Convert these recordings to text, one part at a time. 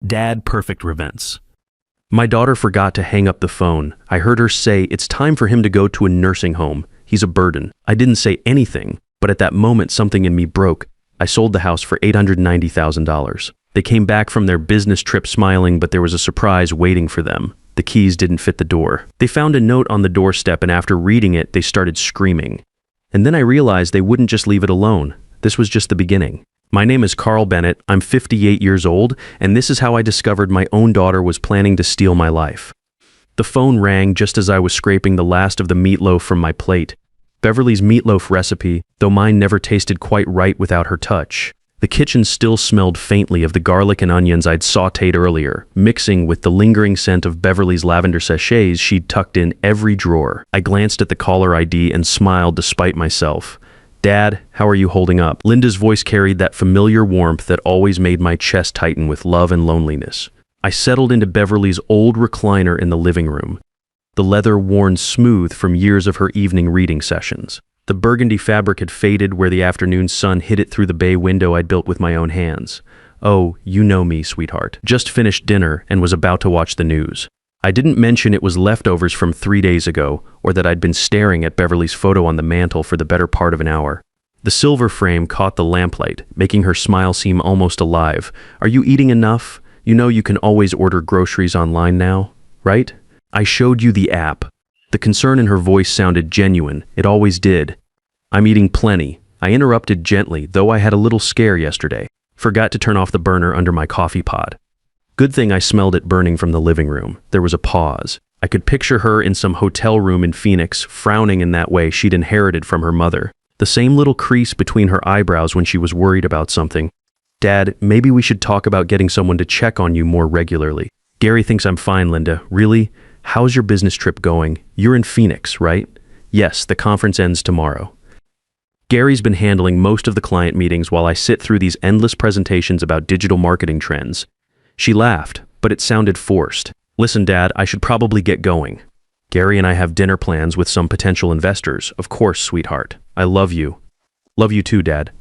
Dad perfect events. My daughter forgot to hang up the phone. I heard her say it's time for him to go to a nursing home. He's a burden. I didn't say anything, but at that moment something in me broke. I sold the house for $890,000. They came back from their business trip smiling, but there was a surprise waiting for them. The keys didn't fit the door. They found a note on the doorstep, and after reading it, they started screaming. And then I realized they wouldn't just leave it alone. This was just the beginning. My name is Carl Bennett, I'm 58 years old, and this is how I discovered my own daughter was planning to steal my life. The phone rang just as I was scraping the last of the meatloaf from my plate. Beverly's meatloaf recipe, though mine never tasted quite right without her touch. The kitchen still smelled faintly of the garlic and onions I'd sautéed earlier, mixing with the lingering scent of Beverly's lavender sachets she'd tucked in every drawer. I glanced at the caller ID and smiled despite myself. Dad, how are you holding up? Linda's voice carried that familiar warmth that always made my chest tighten with love and loneliness. I settled into Beverly's old recliner in the living room, the leather worn smooth from years of her evening reading sessions. The burgundy fabric had faded where the afternoon sun hit it through the bay window I'd built with my own hands. Oh, you know me, sweetheart. Just finished dinner and was about to watch the news. I didn't mention it was leftovers from 3 days ago, or that I'd been staring at Beverly's photo on the mantel for the better part of an hour. The silver frame caught the lamplight, making her smile seem almost alive. Are you eating enough? You know you can always order groceries online now, right? I showed you the app. The concern in her voice sounded genuine. It always did. I'm eating plenty. I interrupted gently, though I had a little scare yesterday. Forgot to turn off the burner under my coffee pot. Good thing I smelled it burning from the living room. There was a pause. I could picture her in some hotel room in Phoenix, frowning in that way she'd inherited from her mother. The same little crease between her eyebrows when she was worried about something. Dad, maybe we should talk about getting someone to check on you more regularly. Gary thinks I'm fine, Linda. Really? How's your business trip going? You're in Phoenix, right? Yes, the conference ends tomorrow. Gary's been handling most of the client meetings while I sit through these endless presentations about digital marketing trends. She laughed, but it sounded forced. Listen, Dad, I should probably get going. Gary and I have dinner plans with some potential investors. Of course, sweetheart. I love you. Love you too, Dad.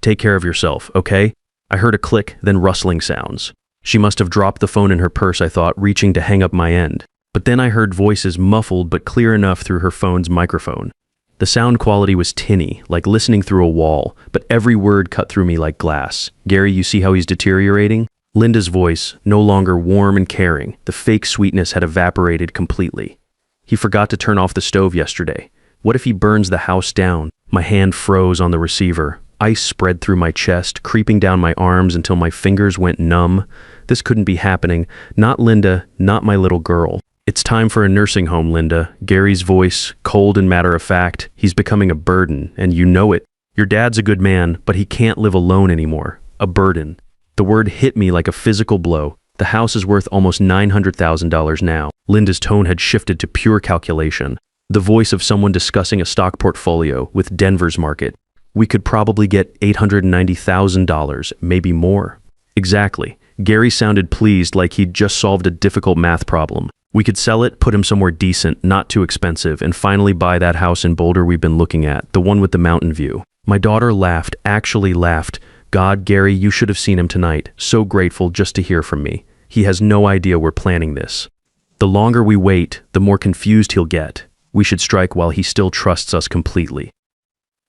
Take care of yourself, okay? I heard a click, then rustling sounds. She must have dropped the phone in her purse, I thought, reaching to hang up my end. But then I heard voices muffled but clear enough through her phone's microphone. The sound quality was tinny, like listening through a wall, but every word cut through me like glass. Gary, you see how he's deteriorating? Linda's voice, no longer warm and caring, the fake sweetness had evaporated completely. He forgot to turn off the stove yesterday. What if he burns the house down? My hand froze on the receiver. Ice spread through my chest, creeping down my arms until my fingers went numb. This couldn't be happening. Not Linda, not my little girl. It's time for a nursing home, Linda. Gary's voice, cold and matter-of-fact. He's becoming a burden, and you know it. Your dad's a good man, but he can't live alone anymore. A burden. The word hit me like a physical blow. The house is worth almost $900,000 now. Linda's tone had shifted to pure calculation. The voice of someone discussing a stock portfolio with Denver's market. We could probably get $890,000, maybe more. Exactly. Gary sounded pleased, like he'd just solved a difficult math problem. We could sell it, put him somewhere decent, not too expensive, and finally buy that house in Boulder we've been looking at, the one with the mountain view. My daughter laughed, actually laughed. God, Gary, you should have seen him tonight. So grateful just to hear from me. He has no idea we're planning this. The longer we wait, the more confused he'll get. We should strike while he still trusts us completely.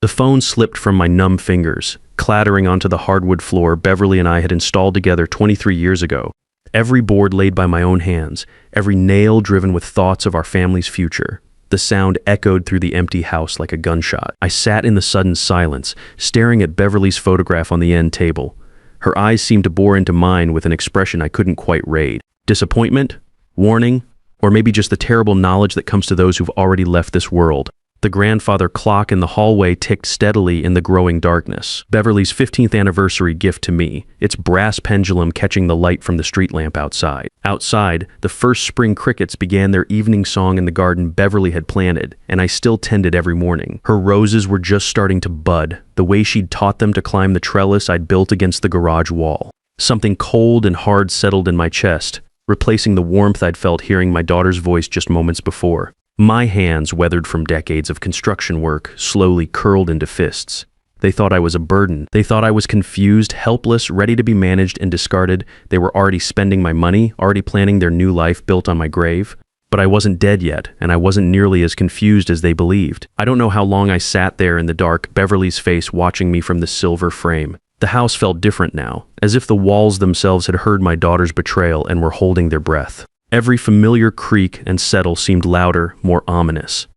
The phone slipped from my numb fingers, clattering onto the hardwood floor Beverly and I had installed together 23 years ago. Every board laid by my own hands, every nail driven with thoughts of our family's future. The sound echoed through the empty house like a gunshot. I sat in the sudden silence, staring at Beverly's photograph on the end table. Her eyes seemed to bore into mine with an expression I couldn't quite read. Disappointment? Warning? Or maybe just the terrible knowledge that comes to those who've already left this world. The grandfather clock in the hallway ticked steadily in the growing darkness. Beverly's 15th anniversary gift to me, its brass pendulum catching the light from the street lamp outside. Outside, the first spring crickets began their evening song in the garden Beverly had planted, and I still tended every morning. Her roses were just starting to bud, the way she'd taught them to climb the trellis I'd built against the garage wall. Something cold and hard settled in my chest, replacing the warmth I'd felt hearing my daughter's voice just moments before. My hands, weathered from decades of construction work, slowly curled into fists. They thought I was a burden. They thought I was confused, helpless, ready to be managed and discarded. They were already spending my money, already planning their new life built on my grave. But I wasn't dead yet, and I wasn't nearly as confused as they believed. I don't know how long I sat there in the dark, Beverly's face watching me from the silver frame. The house felt different now, as if the walls themselves had heard my daughter's betrayal and were holding their breath. Every familiar creak and settle seemed louder, more ominous.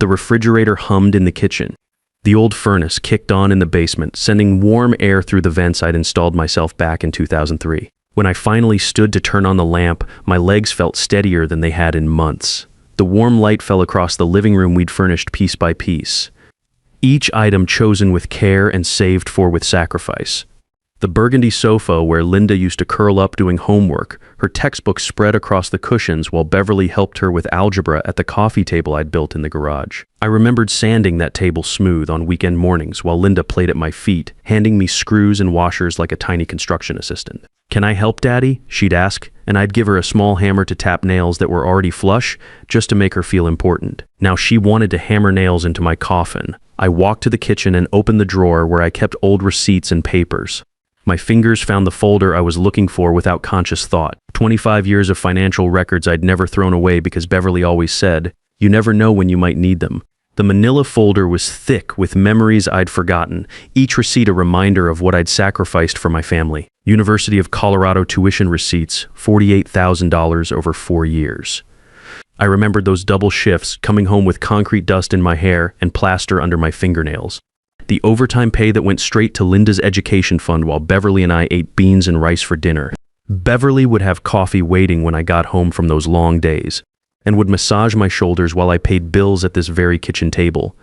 The refrigerator hummed in the kitchen. The old furnace kicked on in the basement, sending warm air through the vents I'd installed myself back in 2003. When I finally stood to turn on the lamp, my legs felt steadier than they had in months. The warm light fell across the living room we'd furnished piece by piece. Each item chosen with care and saved for with sacrifice. The burgundy sofa where Linda used to curl up doing homework, her textbook spread across the cushions while Beverly helped her with algebra at the coffee table I'd built in the garage. I remembered sanding that table smooth on weekend mornings while Linda played at my feet, handing me screws and washers like a tiny construction assistant. "Can I help, Daddy?" she'd ask, and I'd give her a small hammer to tap nails that were already flush, just to make her feel important. Now she wanted to hammer nails into my coffin. I walked to the kitchen and opened the drawer where I kept old receipts and papers. My fingers found the folder I was looking for without conscious thought. 25 years of financial records I'd never thrown away because Beverly always said, "You never know when you might need them." The manila folder was thick with memories I'd forgotten, each receipt a reminder of what I'd sacrificed for my family. University of Colorado tuition receipts, $48,000 over 4 years. I remembered those double shifts, coming home with concrete dust in my hair and plaster under my fingernails. The overtime pay that went straight to Linda's education fund while Beverly and I ate beans and rice for dinner. Beverly would have coffee waiting when I got home from those long days, and would massage my shoulders while I paid bills at this very kitchen table.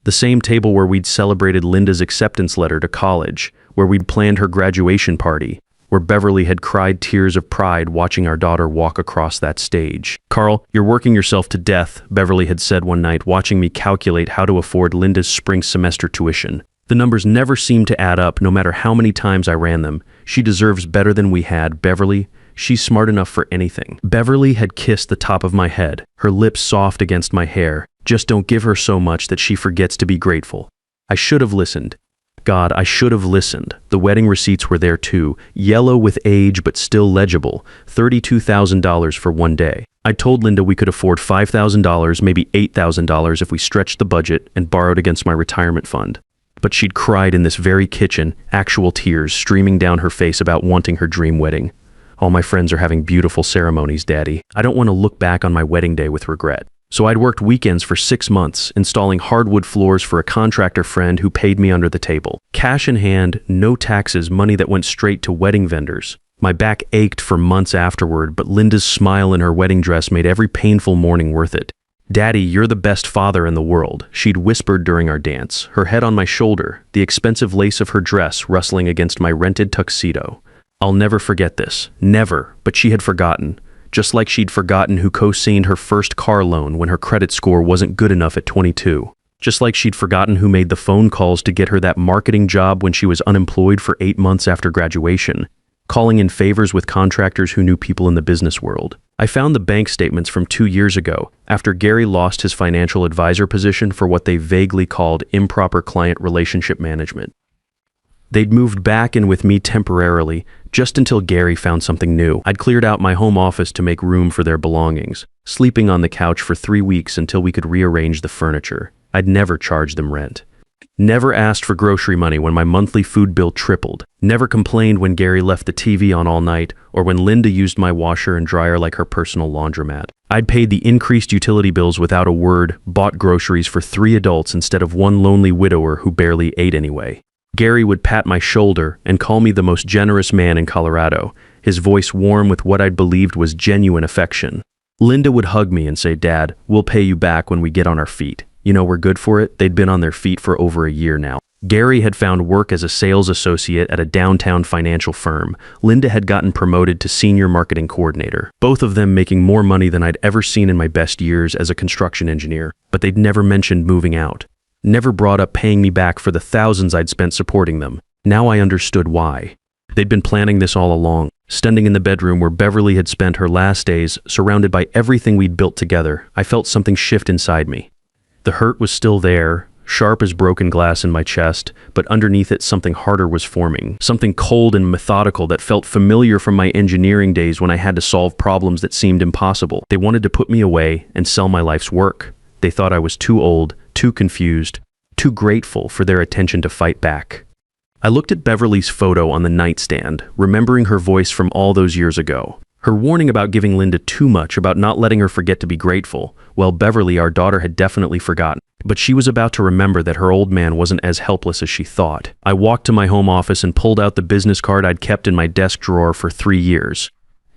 The same table where we'd celebrated Linda's acceptance letter to college, where we'd planned her graduation party, where Beverly had cried tears of pride watching our daughter walk across that stage. "Carl, you're working yourself to death," Beverly had said one night, watching me calculate how to afford Linda's spring semester tuition. The numbers never seemed to add up, no matter how many times I ran them. "She deserves better than we had, Beverly. She's smart enough for anything." Beverly had kissed the top of my head, her lips soft against my hair. "Just don't give her so much that she forgets to be grateful." I should have listened. God, I should have listened. The wedding receipts were there too, yellow with age but still legible, $32,000 for one day. I told Linda we could afford $5,000, maybe $8,000 if we stretched the budget and borrowed against my retirement fund. But she'd cried in this very kitchen, actual tears streaming down her face about wanting her dream wedding. "All my friends are having beautiful ceremonies, Daddy. I don't want to look back on my wedding day with regret." So I'd worked weekends for 6 months, installing hardwood floors for a contractor friend who paid me under the table. Cash in hand, no taxes, money that went straight to wedding vendors. My back ached for months afterward, but Linda's smile in her wedding dress made every painful morning worth it. "Daddy, you're the best father in the world," she'd whispered during our dance, her head on my shoulder, the expensive lace of her dress rustling against my rented tuxedo. I'll never forget this. Never. But she had forgotten. Just like she'd forgotten who co-signed her first car loan when her credit score wasn't good enough at 22. Just like she'd forgotten who made the phone calls to get her that marketing job when she was unemployed for 8 months after graduation, calling in favors with contractors who knew people in the business world. I found the bank statements from 2 years ago, after Gary lost his financial advisor position for what they vaguely called improper client relationship management. They'd moved back in with me temporarily, just until Gary found something new. I'd cleared out my home office to make room for their belongings, sleeping on the couch for 3 weeks until we could rearrange the furniture. I'd never charged them rent. Never asked for grocery money when my monthly food bill tripled. Never complained when Gary left the TV on all night, or when Linda used my washer and dryer like her personal laundromat. I'd paid the increased utility bills without a word, bought groceries for 3 adults instead of one lonely widower who barely ate anyway. Gary would pat my shoulder and call me the most generous man in Colorado, his voice warm with what I'd believed was genuine affection. Linda would hug me and say, "Dad, we'll pay you back when we get on our feet. You know, we're good for it." They'd been on their feet for over a year now. Gary had found work as a sales associate at a downtown financial firm. Linda had gotten promoted to senior marketing coordinator, both of them making more money than I'd ever seen in my best years as a construction engineer, but they'd never mentioned moving out. Never brought up paying me back for the thousands I'd spent supporting them. Now I understood why. They'd been planning this all along, standing in the bedroom where Beverly had spent her last days, surrounded by everything we'd built together. I felt something shift inside me. The hurt was still there, sharp as broken glass in my chest, but underneath it something harder was forming, something cold and methodical that felt familiar from my engineering days when I had to solve problems that seemed impossible. They wanted to put me away and sell my life's work. They thought I was too old, too confused, too grateful for their attention to fight back. I looked at Beverly's photo on the nightstand, remembering her voice from all those years ago. Her warning about giving Linda too much, about not letting her forget to be grateful. Well, Beverly, our daughter, had definitely forgotten. But she was about to remember that her old man wasn't as helpless as she thought. I walked to my home office and pulled out the business card I'd kept in my desk drawer for 3 years.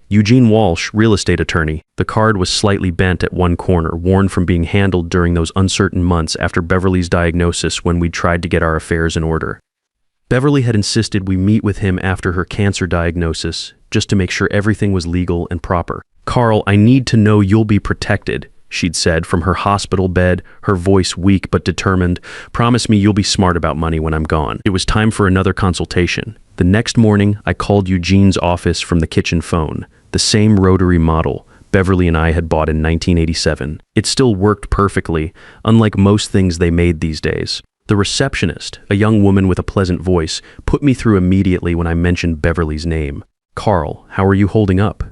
Eugene Walsh, real estate attorney. The card was slightly bent at one corner, worn from being handled during those uncertain months after Beverly's diagnosis when we'd tried to get our affairs in order. Beverly had insisted we meet with him after her cancer diagnosis, just to make sure everything was legal and proper. "Carl, I need to know you'll be protected," she'd said from her hospital bed, her voice weak but determined. "Promise me you'll be smart about money when I'm gone." It was time for another consultation. The next morning, I called Eugene's office from the kitchen phone, the same rotary model Beverly and I had bought in 1987. It still worked perfectly, unlike most things they made these days. The receptionist, a young woman with a pleasant voice, put me through immediately when I mentioned Beverly's name. "Carl, how are you holding up?"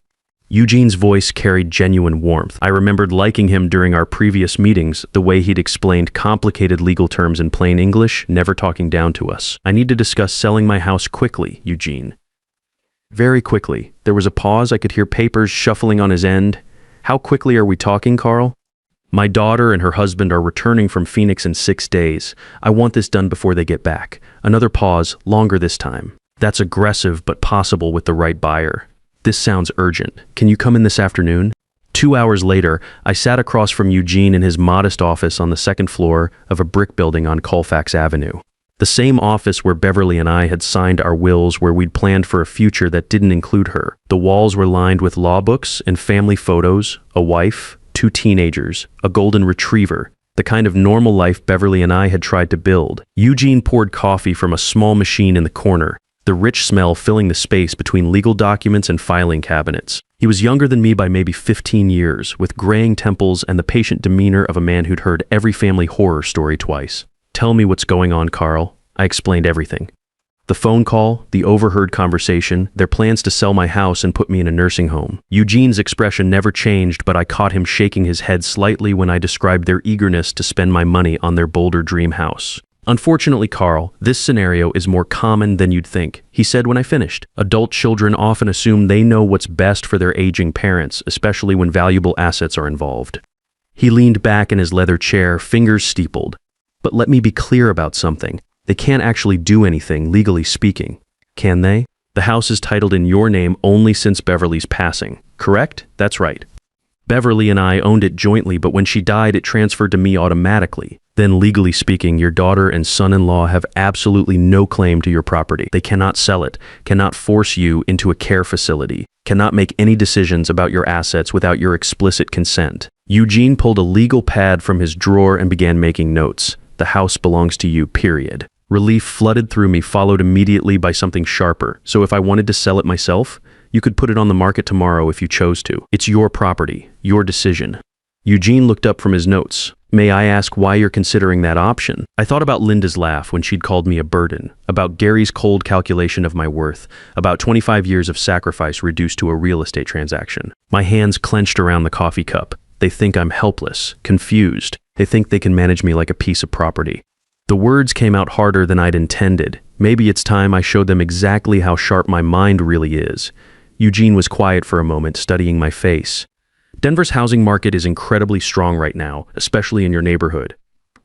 Eugene's voice carried genuine warmth. I remembered liking him during our previous meetings, the way he'd explained complicated legal terms in plain English, never talking down to us. "I need to discuss selling my house quickly, Eugene." Very quickly. There was a pause. I could hear papers shuffling on his end. "How quickly are we talking, Carl?" "My daughter and her husband are returning from Phoenix in 6 days. I want this done before they get back." Another pause, longer this time. "That's aggressive but possible with the right buyer. This sounds urgent. Can you come in this afternoon?" 2 hours later, I sat across from Eugene in his modest office on the second floor of a brick building on Colfax Avenue. The same office where Beverly and I had signed our wills, where we'd planned for a future that didn't include her. The walls were lined with law books and family photos, a wife, 2 teenagers, a golden retriever, the kind of normal life Beverly and I had tried to build. Eugene poured coffee from a small machine in the corner, the rich smell filling the space between legal documents and filing cabinets. He was younger than me by maybe 15 years, with graying temples and the patient demeanor of a man who'd heard every family horror story twice. "Tell me what's going on, Carl." I explained everything. The phone call, the overheard conversation, their plans to sell my house and put me in a nursing home. Eugene's expression never changed, but I caught him shaking his head slightly when I described their eagerness to spend my money on their Boulder dream house. "Unfortunately, Carl, this scenario is more common than you'd think," he said when I finished. "Adult children often assume they know what's best for their aging parents, especially when valuable assets are involved." He leaned back in his leather chair, fingers steepled. "But let me be clear about something. They can't actually do anything, legally speaking. Can they? The house is titled in your name only since Beverly's passing. Correct? That's right. Beverly and I owned it jointly, but when she died, it transferred to me automatically. Then, legally speaking, your daughter and son-in-law have absolutely no claim to your property. They cannot sell it, cannot force you into a care facility, cannot make any decisions about your assets without your explicit consent." Eugene pulled a legal pad from his drawer and began making notes. "The house belongs to you, period." Relief flooded through me, followed immediately by something sharper. "So if I wanted to sell it myself, you could put it on the market tomorrow if you chose to. It's your property, your decision." Eugene looked up from his notes. "May I ask why you're considering that option?" I thought about Linda's laugh when she'd called me a burden, about Gary's cold calculation of my worth, about 25 years of sacrifice reduced to a real estate transaction. My hands clenched around the coffee cup. They think I'm helpless, confused. They think they can manage me like a piece of property. The words came out harder than I'd intended. Maybe it's time I showed them exactly how sharp my mind really is. Eugene was quiet for a moment, studying my face. "Denver's housing market is incredibly strong right now, especially in your neighborhood.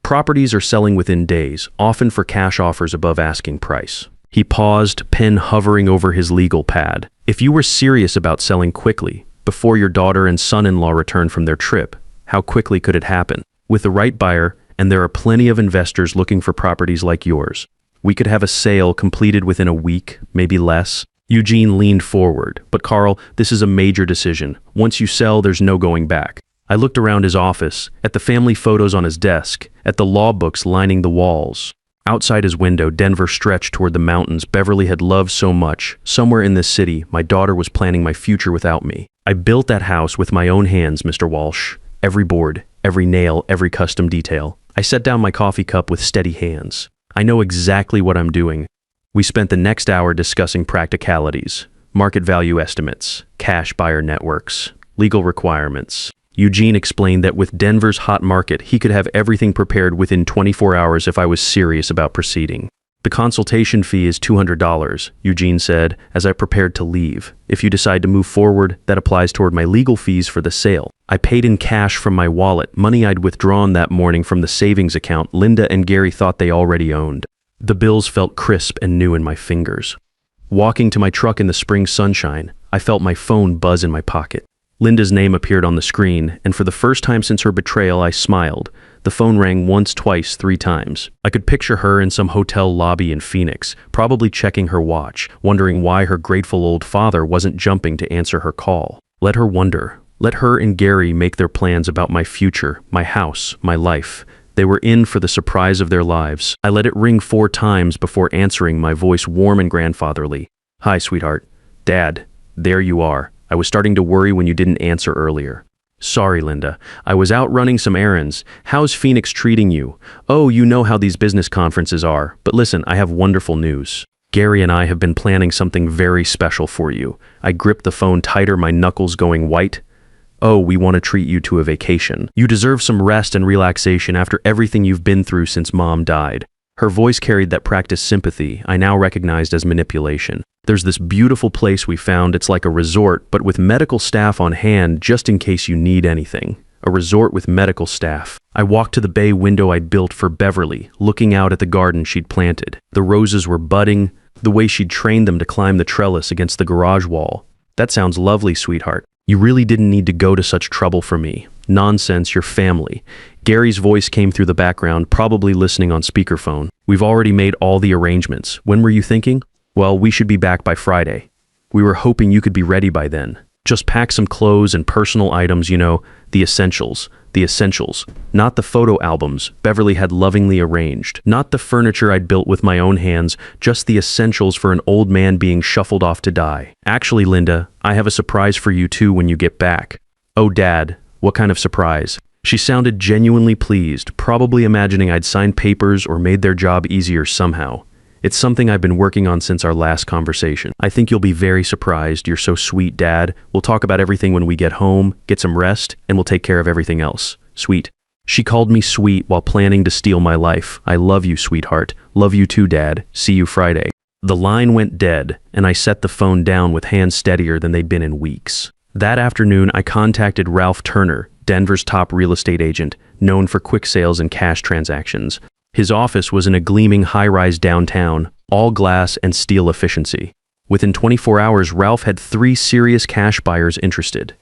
Properties are selling within days, often for cash offers above asking price." He paused, pen hovering over his legal pad. "If you were serious about selling quickly, before your daughter and son-in-law return from their trip, how quickly could it happen? With the right buyer, and there are plenty of investors looking for properties like yours, we could have a sale completed within a week, maybe less." Eugene leaned forward. "But Carl, this is a major decision. Once you sell, there's no going back." I looked around his office, at the family photos on his desk, at the law books lining the walls. Outside his window, Denver stretched toward the mountains Beverly had loved so much. Somewhere in this city, my daughter was planning my future without me. "I built that house with my own hands, Mr. Walsh. Every board, every nail, every custom detail. I set down my coffee cup with steady hands. I know exactly what I'm doing. We spent the next hour discussing practicalities, market value estimates, cash buyer networks, legal requirements. Eugene explained that with Denver's hot market, he could have everything prepared within 24 hours if I was serious about proceeding. The consultation fee is $200, Eugene said, as I prepared to leave. If you decide to move forward, that applies toward my legal fees for the sale. I paid in cash from my wallet, money I'd withdrawn that morning from the savings account Linda and Gary thought they already owned. The bills felt crisp and new in my fingers. Walking to my truck in the spring sunshine, I felt my phone buzz in my pocket. Linda's name appeared on the screen, and for the first time since her betrayal, I smiled. The phone rang once, twice, 3 times. I could picture her in some hotel lobby in Phoenix, probably checking her watch, wondering why her grateful old father wasn't jumping to answer her call. Let her wonder. Let her and Gary make their plans about my future, my house, my life. They were in for the surprise of their lives. I let it ring 4 times before answering, my voice warm and grandfatherly. "Hi, sweetheart. Dad, there you are. I was starting to worry when you didn't answer earlier." "Sorry, Linda. I was out running some errands. How's Phoenix treating you?" "Oh, you know how these business conferences are. But listen, I have wonderful news. Gary and I have been planning something very special for you." I gripped the phone tighter, my knuckles going white. "Oh, we want to treat you to a vacation. You deserve some rest and relaxation after everything you've been through since Mom died." Her voice carried that practiced sympathy I now recognized as manipulation. "There's this beautiful place we found. It's like a resort, but with medical staff on hand just in case you need anything." A resort with medical staff. I walked to the bay window I'd built for Beverly, looking out at the garden she'd planted. The roses were budding, the way she'd trained them to climb the trellis against the garage wall. "That sounds lovely, sweetheart. You really didn't need to go to such trouble for me." "Nonsense, you're family." Gary's voice came through the background, probably listening on speakerphone. "We've already made all the arrangements. When were you thinking?" "Well, we should be back by Friday. We were hoping you could be ready by then. Just pack some clothes and personal items, you know, the essentials. The essentials. Not the photo albums Beverly had lovingly arranged. Not the furniture I'd built with my own hands, just the essentials for an old man being shuffled off to die. Actually, Linda, I have a surprise for you too when you get back." "Oh, Dad, what kind of surprise?" She sounded genuinely pleased, probably imagining I'd signed papers or made their job easier somehow. "It's something I've been working on since our last conversation. I think you'll be very surprised. You're so sweet, Dad. We'll talk about everything when we get home, get some rest, and we'll take care of everything else. Sweet." She called me sweet while planning to steal my life. "I love you, sweetheart. Love you too, Dad. See you Friday." The line went dead, and I set the phone down with hands steadier than they'd been in weeks. That afternoon, I contacted Ralph Turner, Denver's top real estate agent, known for quick sales and cash transactions. His office was in a gleaming high-rise downtown, all glass and steel efficiency. Within 24 hours, Ralph had 3 serious cash buyers interested.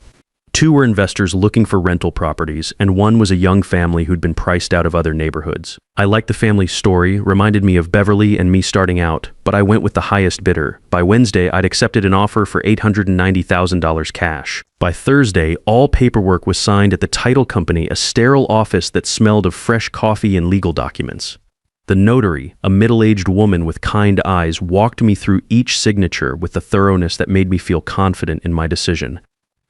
2 were investors looking for rental properties, and 1 was a young family who'd been priced out of other neighborhoods. I liked the family's story, reminded me of Beverly and me starting out, but I went with the highest bidder. By Wednesday, I'd accepted an offer for $890,000 cash. By Thursday, all paperwork was signed at the title company, a sterile office that smelled of fresh coffee and legal documents. The notary, a middle-aged woman with kind eyes, walked me through each signature with the thoroughness that made me feel confident in my decision.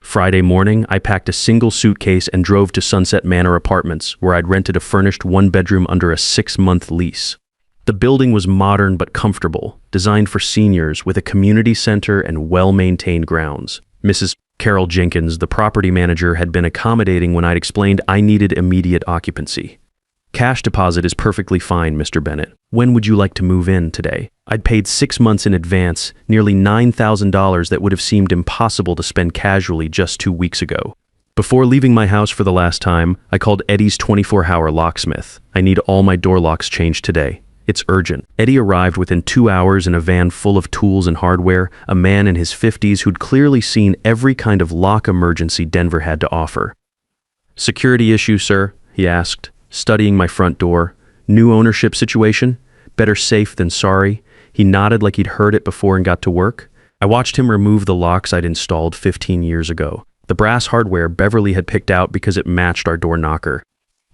Friday morning, I packed a single suitcase and drove to Sunset Manor Apartments, where I'd rented a furnished 1-bedroom under a 6-month lease. The building was modern but comfortable, designed for seniors with a community center and well-maintained grounds. Mrs. Carol Jenkins, the property manager, had been accommodating when I'd explained I needed immediate occupancy. "Cash deposit is perfectly fine, Mr. Bennett. When would you like to move in today?" I'd paid 6 months in advance, nearly $9,000 that would have seemed impossible to spend casually just 2 weeks ago. Before leaving my house for the last time, I called Eddie's 24-hour locksmith. "I need all my door locks changed today. It's urgent." Eddie arrived within 2 hours in a van full of tools and hardware, a man in his 50s who'd clearly seen every kind of lock emergency Denver had to offer. "Security issue, sir?" he asked, studying my front door. "New ownership situation? Better safe than sorry." He nodded like he'd heard it before and got to work. I watched him remove the locks I'd installed 15 years ago. The brass hardware Beverly had picked out because it matched our door knocker.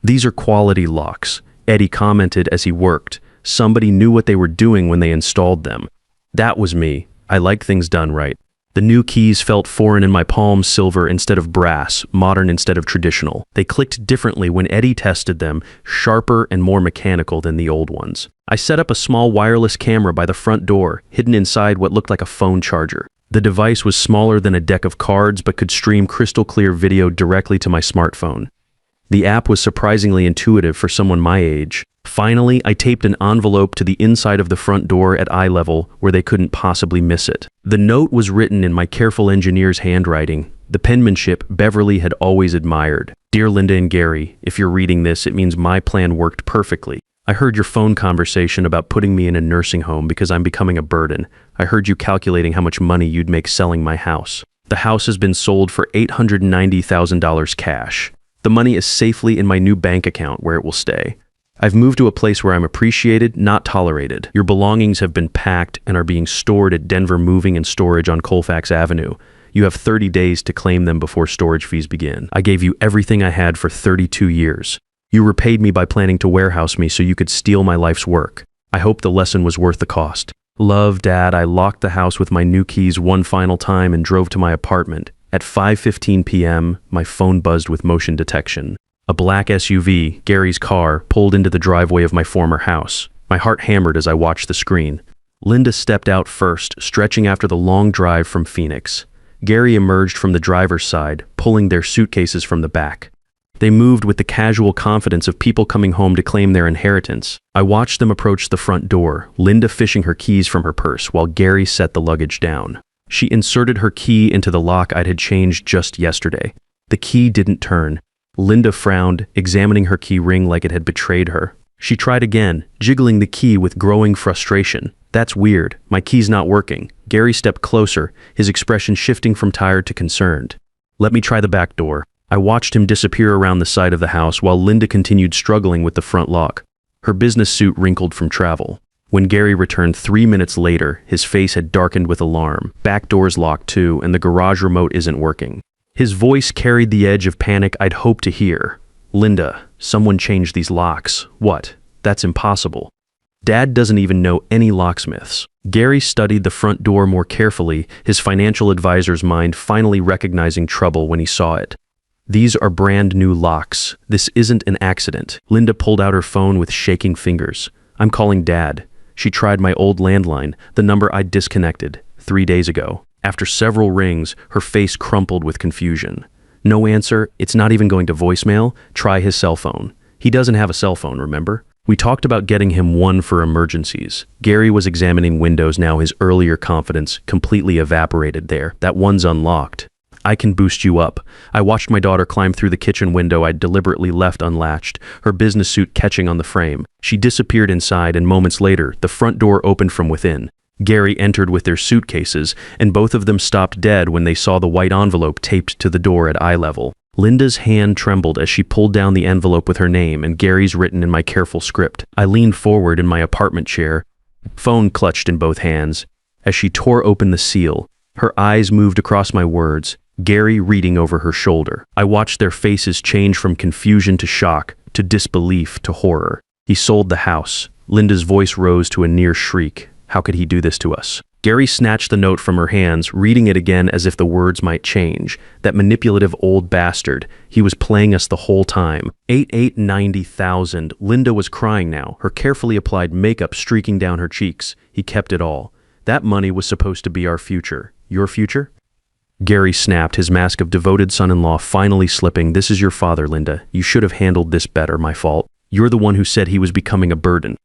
"These are quality locks," Eddie commented as he worked. "Somebody knew what they were doing when they installed them." That was me. I like things done right. The new keys felt foreign in my palm, silver instead of brass, modern instead of traditional. They clicked differently when Eddie tested them, sharper and more mechanical than the old ones. I set up a small wireless camera by the front door, hidden inside what looked like a phone charger. The device was smaller than a deck of cards but could stream crystal clear video directly to my smartphone. The app was surprisingly intuitive for someone my age. Finally, I taped an envelope to the inside of the front door at eye level where they couldn't possibly miss it. The note was written in my careful engineer's handwriting, the penmanship Beverly had always admired. Dear Linda and Gary, if you're reading this, it means my plan worked perfectly. I heard your phone conversation about putting me in a nursing home because I'm becoming a burden. I heard you calculating how much money you'd make selling my house. The house has been sold for $890,000 cash. The money is safely in my new bank account where it will stay. I've moved to a place where I'm appreciated, not tolerated. Your belongings have been packed and are being stored at Denver Moving and Storage on Colfax Avenue. You have 30 days to claim them before storage fees begin. I gave you everything I had for 32 years. You repaid me by planning to warehouse me so you could steal my life's work. I hope the lesson was worth the cost. Love, Dad. I locked the house with my new keys one final time and drove to my apartment. At 5:15 p.m., my phone buzzed with motion detection. A black SUV, Gary's car, pulled into the driveway of my former house. My heart hammered as I watched the screen. Linda stepped out first, stretching after the long drive from Phoenix. Gary emerged from the driver's side, pulling their suitcases from the back. They moved with the casual confidence of people coming home to claim their inheritance. I watched them approach the front door, Linda fishing her keys from her purse while Gary set the luggage down. She inserted her key into the lock I'd had changed just yesterday. The key didn't turn. Linda frowned, examining her key ring like it had betrayed her. She tried again, jiggling the key with growing frustration. That's weird. My key's not working. Gary stepped closer, his expression shifting from tired to concerned. Let me try the back door. I watched him disappear around the side of the house while Linda continued struggling with the front lock. Her business suit wrinkled from travel. When Gary returned 3 minutes later, his face had darkened with alarm. Back door's locked too, and the garage remote isn't working. His voice carried the edge of panic I'd hoped to hear. Linda, someone changed these locks. What? That's impossible. Dad doesn't even know any locksmiths. Gary studied the front door more carefully, his financial advisor's mind finally recognizing trouble when he saw it. These are brand new locks. This isn't an accident. Linda pulled out her phone with shaking fingers. I'm calling Dad. She tried my old landline, the number I'd disconnected 3 days ago. After several rings, her face crumpled with confusion. No answer. It's not even going to voicemail. Try his cell phone. He doesn't have a cell phone, remember? We talked about getting him one for emergencies. Gary was examining windows now, his earlier confidence completely evaporated there. That one's unlocked. I can boost you up. I watched my daughter climb through the kitchen window I'd deliberately left unlatched, her business suit catching on the frame. She disappeared inside, and moments later, the front door opened from within. Gary entered with their suitcases, and both of them stopped dead when they saw the white envelope taped to the door at eye level. Linda's hand trembled as she pulled down the envelope with her name and Gary's written in my careful script. I leaned forward in my apartment chair, phone clutched in both hands. As she tore open the seal, her eyes moved across my words, Gary reading over her shoulder. I watched their faces change from confusion to shock, to disbelief to horror. He sold the house. Linda's voice rose to a near shriek. How could he do this to us? Gary snatched the note from her hands, reading it again as if the words might change. That manipulative old bastard. He was playing us the whole time. 890,000. Linda was crying now, her carefully applied makeup streaking down her cheeks. He kept it all. That money was supposed to be our future. Your future? Gary snapped, his mask of devoted son-in-law finally slipping. This is your father, Linda. You should have handled this better, my fault. You're the one who said he was becoming a burden.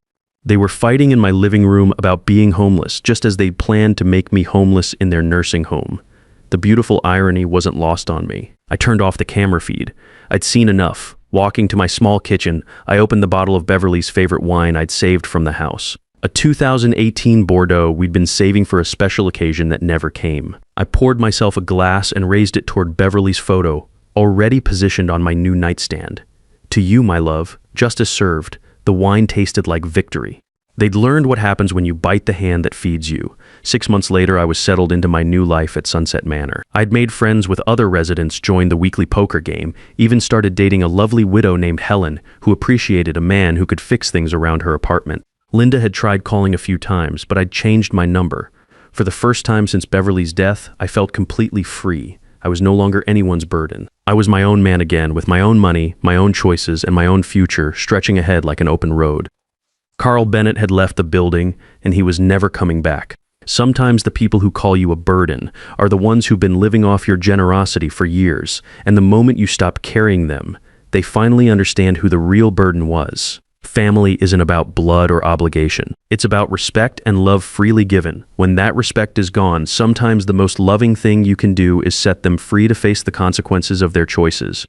They were fighting in my living room about being homeless, just as they'd planned to make me homeless in their nursing home. The beautiful irony wasn't lost on me. I turned off the camera feed. I'd seen enough. Walking to my small kitchen, I opened the bottle of Beverly's favorite wine I'd saved from the house. A 2018 Bordeaux we'd been saving for a special occasion that never came. I poured myself a glass and raised it toward Beverly's photo, already positioned on my new nightstand. To you, my love, justice served. The wine tasted like victory. They'd learned what happens when you bite the hand that feeds you. 6 months later, I was settled into my new life at Sunset Manor. I'd made friends with other residents, joined the weekly poker game, even started dating a lovely widow named Helen, who appreciated a man who could fix things around her apartment. Linda had tried calling a few times, but I'd changed my number. For the first time since Beverly's death, I felt completely free. I was no longer anyone's burden. I was my own man again, with my own money, my own choices, and my own future stretching ahead like an open road. Carl Bennett had left the building, and he was never coming back. Sometimes the people who call you a burden are the ones who've been living off your generosity for years, and the moment you stop carrying them, they finally understand who the real burden was. Family isn't about blood or obligation. It's about respect and love freely given. When that respect is gone, sometimes the most loving thing you can do is set them free to face the consequences of their choices.